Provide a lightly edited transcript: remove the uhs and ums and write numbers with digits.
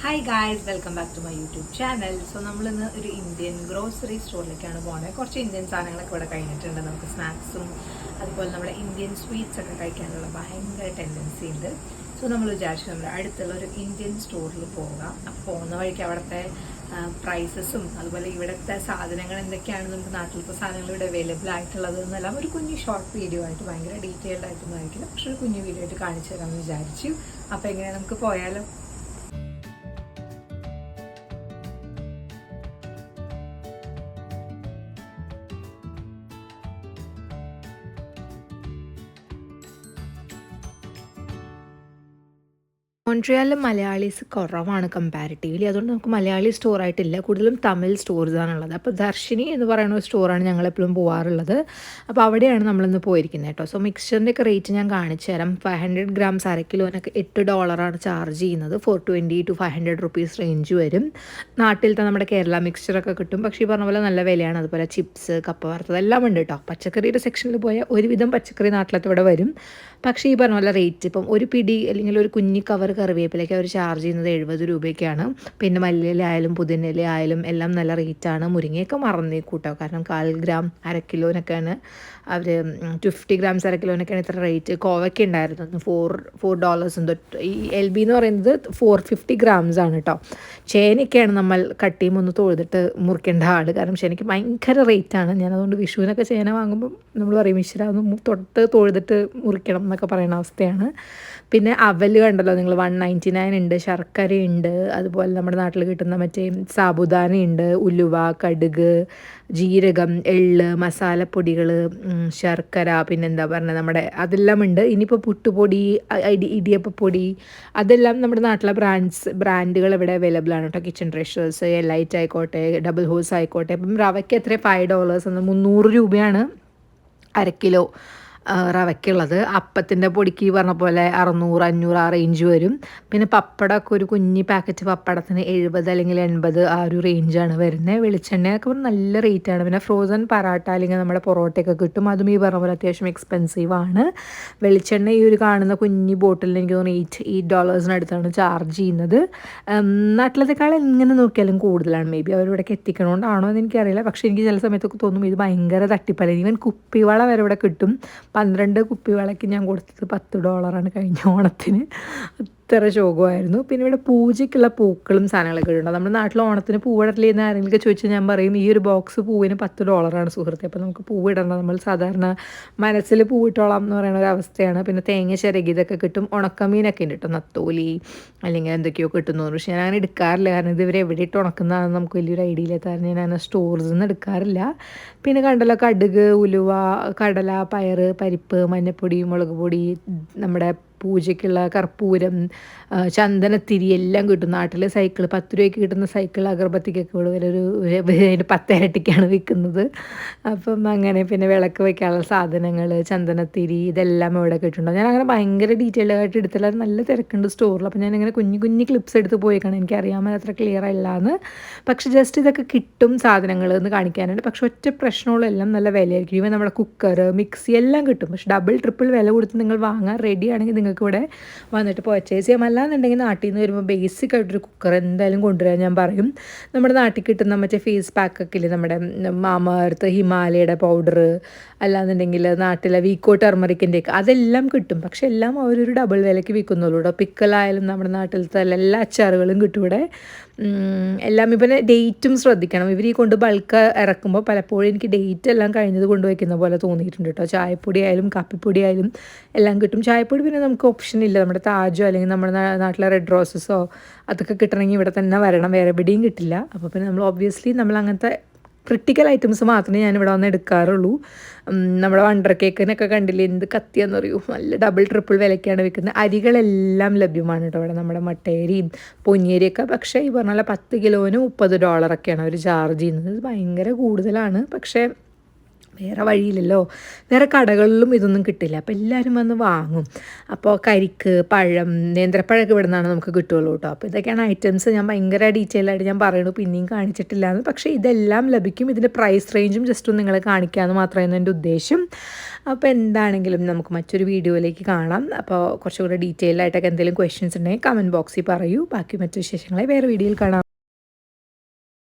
Hi guys, welcome back to my YouTube channel. So നമ്മളിന്ന് ഒരു Indian grocery സ്റ്റോറിലേക്കാണ് പോകുന്നത്. കുറച്ച് ഇന്ത്യൻ സാധനങ്ങളൊക്കെ ഇവിടെ കഴിഞ്ഞിട്ടുണ്ട്. നമുക്ക് സ്നാക്സും അതുപോലെ നമ്മുടെ ഇന്ത്യൻ സ്വീറ്റ്സ് ഒക്കെ കഴിക്കാനുള്ള ഭയങ്കര ടെൻഡൻസി ഉണ്ട്. സോ നമ്മൾ വിചാരിച്ചു നമ്മുടെ അടുത്തുള്ള ഒരു ഇന്ത്യൻ സ്റ്റോറിൽ പോകാം. അപ്പോൾ പോകുന്ന വഴിക്ക് അവിടുത്തെ പ്രൈസസും അതുപോലെ ഇവിടുത്തെ സാധനങ്ങൾ എന്തൊക്കെയാണ്, നമുക്ക് നാട്ടിലത്തെ സാധനങ്ങൾ ഇവിടെ അവൈലബിൾ ആയിട്ടുള്ളത് എന്നെല്ലാം ഒരു കുഞ്ഞു ഷോർട്ട് വീഡിയോ ആയിട്ട്, ഭയങ്കര ഡീറ്റെയിൽഡ് ആയിട്ടൊന്നും ആയിരിക്കില്ല, പക്ഷെ ഒരു കുഞ്ഞു വീഡിയോ ആയിട്ട് കാണിച്ചു തരാമെന്ന് വിചാരിച്ചു. അപ്പോൾ എങ്ങനെ നമുക്ക് പോയാലോ? മോൺട്രിയാലിൽ മലയാളീസ് കുറവാണ് കമ്പാരിറ്റീവ്ലി. അതുകൊണ്ട് നമുക്ക് മലയാളി സ്റ്റോറായിട്ടില്ല, കൂടുതലും തമിഴ് സ്റ്റോർസാണുള്ളത്. അപ്പോൾ ദർശിനി എന്ന് പറയുന്ന ഒരു സ്റ്റോറാണ് ഞങ്ങളെപ്പോഴും പോകാറുള്ളത്. അപ്പോൾ അവിടെയാണ് നമ്മളിന്ന് പോയിരിക്കുന്നത് കേട്ടോ. സോ മിക്സ്ചറിൻ്റെ ഒക്കെ റേറ്റ് ഞാൻ കാണിച്ചു തരാം. 500 ഗ്രാംസ് അര കിലോനൊക്കെ $8 ചാർജ് ചെയ്യുന്നത്. 420 to 500 റുപ്പീസ് റേഞ്ച് വരും. നാട്ടിലത്തെ നമ്മുടെ കേരള മിക്സ്ചറൊക്കെ കിട്ടും, പക്ഷേ ഈ പറഞ്ഞ പോലെ നല്ല വിലയാണ്. അതുപോലെ ചിപ്സ്, കപ്പ വറുത്തത് എല്ലാം ഉണ്ട് കേട്ടോ. പച്ചക്കറിയുടെ സെക്ഷനിൽ പോയാൽ ഒരുവിധം പച്ചക്കറി നാട്ടിലത്തെ ഇവിടെ വരും. പക്ഷേ ഈ പറഞ്ഞ പോലെ റേറ്റ് ഇപ്പം ഒരു പിടി അല്ലെങ്കിൽ ഒരു കുഞ്ഞി കവർ കറിവേപ്പിലേക്ക് അവർ ചാർജ് ചെയ്യുന്നത് 70 രൂപയ്ക്കാണ്. പിന്നെ മല്ലിയില ആയാലും പുതിനയില ആയാലും എല്ലാം നല്ല റേറ്റാണ്. മുരിങ്ങയൊക്കെ മറന്നേക്കൂട്ടോ, കാരണം 1/4 ഗ്രാം അര കിലോനൊക്കെയാണ് അവർ, 50 ഗ്രാംസ് അര കിലോനൊക്കെയാണ് ഇത്ര റേറ്റ്. കോവയ്ക്ക ഉണ്ടായിരുന്നു $4 തൊട്ട്. ഈ LB എന്ന് പറയുന്നത് 450 ഗ്രാംസ് ആണ് കേട്ടോ. ചേനയൊക്കെയാണ് നമ്മൾ കട്ടിയും ഒന്ന് തൊഴുതിട്ട് മുറിക്കേണ്ട ആൾ, കാരണം ചേനയ്ക്ക് ഭയങ്കര റേറ്റാണ്. ഞാനതുകൊണ്ട് വിഷുവിനൊക്കെ ചേന വാങ്ങുമ്പോൾ നമ്മൾ പറയും ഈശ്വര ഒന്ന് തൊഴുതിട്ട് മുറിക്കണം എന്നൊക്കെ പറയുന്ന അവസ്ഥയാണ്. പിന്നെ അവൽ കണ്ടല്ലോ നിങ്ങൾ, 199 ഉണ്ട്. ശർക്കരയുണ്ട്, അതുപോലെ നമ്മുടെ നാട്ടിൽ കിട്ടുന്ന മറ്റേ സാബുദാനയുണ്ട്, ഉലുവ, കടുക്, ജീരകം, എള്ള്, മസാലപ്പൊടികൾ, ശർക്കര, പിന്നെന്താ പറഞ്ഞത് നമ്മുടെ അതെല്ലാം ഉണ്ട്. ഇനിയിപ്പോൾ പുട്ടുപൊടി, ഇടിയപ്പപ്പൊടി, അതെല്ലാം നമ്മുടെ നാട്ടിലെ ബ്രാൻഡുകൾ ഇവിടെ അവൈലബിൾ ആണ് കേട്ടോ. കിച്ചൺ ട്രഷേഴ്സ്, എലൈറ്റ് ആയിക്കോട്ടെ, ഡബിൾ ഹോസ് ആയിക്കോട്ടെ. അപ്പം റവയ്ക്ക് എത്ര $5 എന്ന്, 300 രൂപയാണ് അര കിലോ റവയ്ക്കുള്ളത്. അപ്പത്തിൻ്റെ പൊടിക്ക് പറഞ്ഞ പോലെ 600-500 ആ റേഞ്ച് വരും. പിന്നെ പപ്പടമൊക്കെ ഒരു കുഞ്ഞി പാക്കറ്റ് പപ്പടത്തിന് 70 അല്ലെങ്കിൽ 80 ആ ഒരു റേഞ്ചാണ് വരുന്നത്. വെളിച്ചെണ്ണയൊക്കെ നല്ല റേറ്റാണ്. പിന്നെ ഫ്രോസൺ പറാട്ട അല്ലെങ്കിൽ നമ്മുടെ പൊറോട്ടയൊക്കെ കിട്ടും, അതും ഈ പറഞ്ഞ പോലെ അത്യാവശ്യം എക്സ്പെൻസീവാണ്. വെളിച്ചെണ്ണ ഈ ഒരു കാണുന്ന കുഞ്ഞി ബോട്ടിലിന് എനിക്ക് തോന്നുന്നു $8 ചാർജ് ചെയ്യുന്നത്. നാട്ടിലത്തെക്കാൾ എങ്ങനെ നോക്കിയാലും കൂടുതലാണ്. മേ ബി അവരിവിടേക്ക് എത്തിക്കണോണ്ടാണോ എന്ന് എനിക്കറിയില്ല, പക്ഷേ എനിക്ക് ചില സമയത്തൊക്കെ തോന്നും ഇത് ഭയങ്കര തട്ടിപ്പല്ല. ഈവൻ കുപ്പിവള വരെ ഇവിടെ കിട്ടും. 12 കുപ്പിവളയ്ക്ക് ഞാൻ കൊടുത്തത് $10 കഴിഞ്ഞ ഓണത്തിന്. അത്ര ശോകമായിരുന്നു. പിന്നെ ഇവിടെ പൂജയ്ക്കുള്ള പൂക്കളും സാധനങ്ങളൊക്കെ ഉണ്ട്. നമ്മുടെ നാട്ടിൽ ഓണത്തിന് പൂവിടല്ലേ എന്ന് ആരെങ്കിലും ചോദിച്ചാൽ ഞാൻ പറയും ഈ ഒരു ബോക്സ് പൂവിന് $10 സുഹൃത്തെ. അപ്പോൾ നമുക്ക് പൂവിടണം, നമ്മൾ സാധാരണ മനസ്സിൽ പൂവിട്ടോളാം എന്ന് പറയുന്ന ഒരു അവസ്ഥയാണ്. പിന്നെ തേങ്ങ ചിരകിയതൊക്കെ കിട്ടും. ഉണക്കമീനൊക്കെ ഉണ്ട് കേട്ടോ, നത്തോലി അല്ലെങ്കിൽ എന്തൊക്കെയോ കിട്ടുന്നു. പക്ഷേ ഞാൻ അങ്ങനെ എടുക്കാറില്ല, കാരണം ഇതുവരെ എവിടെ ഇട്ട് ഉണക്കുന്നതാണെന്ന് നമുക്ക് വലിയൊരു ഐഡിയ ഇല്ലാത്ത കാരണം ഞാൻ അങ്ങനെ സ്റ്റോർസിൽ നിന്ന് എടുക്കാറില്ല. പിന്നെ കണ്ടല്ലോ കടുക്, ഉലുവ, കടല, പയറ്, പരിപ്പ്, മഞ്ഞൾപ്പൊടി, മുളക് പൊടി, നമ്മുടെ പൂജയ്ക്കുള്ള കർപ്പൂരം, ചന്ദനത്തിരി എല്ലാം കിട്ടും. നാട്ടിൽ സൈക്കിൾ 10 രൂപയ്ക്ക് കിട്ടുന്ന സൈക്കിൾ അഗർബത്തിക്കൊക്കെ ഇവിടെ ഒരു 10 ഇരട്ടിക്കാണ് വിൽക്കുന്നത്. അപ്പം അങ്ങനെ പിന്നെ വിളക്ക് വയ്ക്കാനുള്ള സാധനങ്ങൾ, ചന്ദനത്തിരി, ഇതെല്ലാം ഇവിടെ കിട്ടുന്നുണ്ട്. ഞാൻ അങ്ങനെ ഭയങ്കര ഡീറ്റെയിൽഡ് ആയിട്ട് എടുത്തില്ല, അത് നല്ല തിരക്കുണ്ട് സ്റ്റോറിൽ. അപ്പം ഞാനിങ്ങനെ കുഞ്ഞു ക്ലിപ്സ് എടുത്ത് പോയേക്കാണ്. എനിക്കറിയാമോ അത്ര ക്ലിയർ അല്ലാന്ന്, പക്ഷേ ജസ്റ്റ് ഇതൊക്കെ കിട്ടും സാധനങ്ങൾ എന്ന് കാണിക്കാനുണ്ട്. പക്ഷെ ഒറ്റ പ്രശ്നമുള്ള എല്ലാം നല്ല വിലയായിരിക്കും. ഇവൻ നമ്മുടെ കുക്കർ, മിക്സി എല്ലാം കിട്ടും. പക്ഷെ ഡബിൾ ട്രിപ്പിൾ വില കൊടുത്ത് നിങ്ങൾ വാങ്ങാൻ റെഡി ആണെങ്കിൽ നിങ്ങൾക്ക് ഇവിടെ വന്നിട്ട് പർച്ചേസ് ചെയ്യാം. അല്ലാന്നുണ്ടെങ്കിൽ നാട്ടിൽ നിന്ന് വരുമ്പോൾ ബേസിക് ആയിട്ടൊരു കുക്കർ എന്തായാലും കൊണ്ടുവരാൻ ഞാൻ പറയും. നമ്മുടെ നാട്ടിൽ കിട്ടുന്ന മറ്റേ ഫേസ് പാക്കൊക്കെ ഇല്ലേ, നമ്മുടെ മാമ എർത്ത്, ഹിമാലയയുടെ പൗഡർ, അല്ലാന്നുണ്ടെങ്കിൽ നാട്ടിലെ വീക്കോ ടെർമറിക്കിൻ്റെ ഒക്കെ അതെല്ലാം കിട്ടും. പക്ഷെ എല്ലാം അവരൊരു ഡബിൾ വിലയ്ക്ക് വിൽക്കുന്നുള്ളൂ കേട്ടോ. പിക്കലായാലും നമ്മുടെ നാട്ടിലത്തെ എല്ലാ അച്ചാറുകളും കിട്ടും ഇവിടെ. എല്ലാം ഇപ്പം ഡേറ്റും ശ്രദ്ധിക്കണം. ഇവർ ഈ കൊണ്ട് ബൾക്ക് ഇറക്കുമ്പോൾ പലപ്പോഴും എനിക്ക് ഡേറ്റ് എല്ലാം കഴിഞ്ഞത് കൊണ്ടുവയ്ക്കുന്ന പോലെ തോന്നിയിട്ടുണ്ട് കേട്ടോ. ചായപ്പൊടി ആയാലും കാപ്പിപ്പൊടി ആയാലും എല്ലാം കിട്ടും. ചായപ്പൊടി പിന്നെ നമുക്ക് ഓപ്ഷൻ ഇല്ല, നമ്മുടെ താജോ അല്ലെങ്കിൽ നമ്മുടെ നാട്ടിലെ റെഡ് റോസസോ അതൊക്കെ കിട്ടണമെങ്കിൽ ഇവിടെ തന്നെ വരണം, വേറെ എവിടെയും കിട്ടില്ല. അപ്പോൾ പിന്നെ നമ്മൾ ഒബ്വിയസ്ലി നമ്മൾ അങ്ങനത്തെ ക്രിട്ടിക്കൽ ഐറ്റംസ് മാത്രമേ ഞാനിവിടെ വന്ന് എടുക്കാറുള്ളൂ. നമ്മുടെ വണ്ടർ കേക്കിനൊക്കെ കണ്ടില്ലേ എന്ത് കത്തിയാന്ന് പറയൂ, നല്ല ഡബിൾ ട്രിപ്പിൾ വിലയ്ക്കാണ് വിൽക്കുന്നത്. അരികളെല്ലാം ലഭ്യമാണ് കേട്ടോ ഇവിടെ, നമ്മുടെ മട്ടയരിയും പൊന്നിയരിയൊക്കെ. പക്ഷേ ഈ പറഞ്ഞ പോലെ 10 കിലോന് $30 അവർ ചാർജ് ചെയ്യുന്നത്. ഇത് ഭയങ്കര കൂടുതലാണ്. പക്ഷേ വേറെ വഴിയില്ലല്ലോ. വേറെ കടകളിലും ഇതൊന്നും കിട്ടില്ല. അപ്പോൾ എല്ലാവരും വന്ന് വാങ്ങും. അപ്പോൾ കരിക്ക്, പഴം, നേന്ത്രപ്പഴമൊക്കെ ഇവിടെ നിന്നാണ് നമുക്ക് കിട്ടുകയുള്ളൂ കേട്ടോ. അപ്പോൾ ഇതൊക്കെയാണ് ഐറ്റംസ്. ഞാൻ ഭയങ്കര ഡീറ്റെയിൽ ആയിട്ട് ഞാൻ പറയണു, പിന്നെയും കാണിച്ചിട്ടില്ലാന്ന്. പക്ഷേ ഇതെല്ലാം ലഭിക്കും. ഇതിൻ്റെ പ്രൈസ് റേഞ്ചും ജസ്റ്റ് ഒന്ന് നിങ്ങളെ കാണിക്കാമെന്ന് മാത്രമായിരുന്നു എൻ്റെ ഉദ്ദേശം. അപ്പോൾ എന്താണെങ്കിലും നമുക്ക് മറ്റൊരു വീഡിയോയിലേക്ക് കാണാം. അപ്പോൾ കുറച്ചുകൂടെ ഡീറ്റെയിൽ ആയിട്ടൊക്കെ എന്തെങ്കിലും ക്വസ്റ്റ്യൻസ് ഉണ്ടെങ്കിൽ കമൻറ്റ് ബോക്സിൽ പറയൂ. ബാക്കി മറ്റു വിശേഷങ്ങളെ വേറെ വീഡിയോയിൽ കാണാം.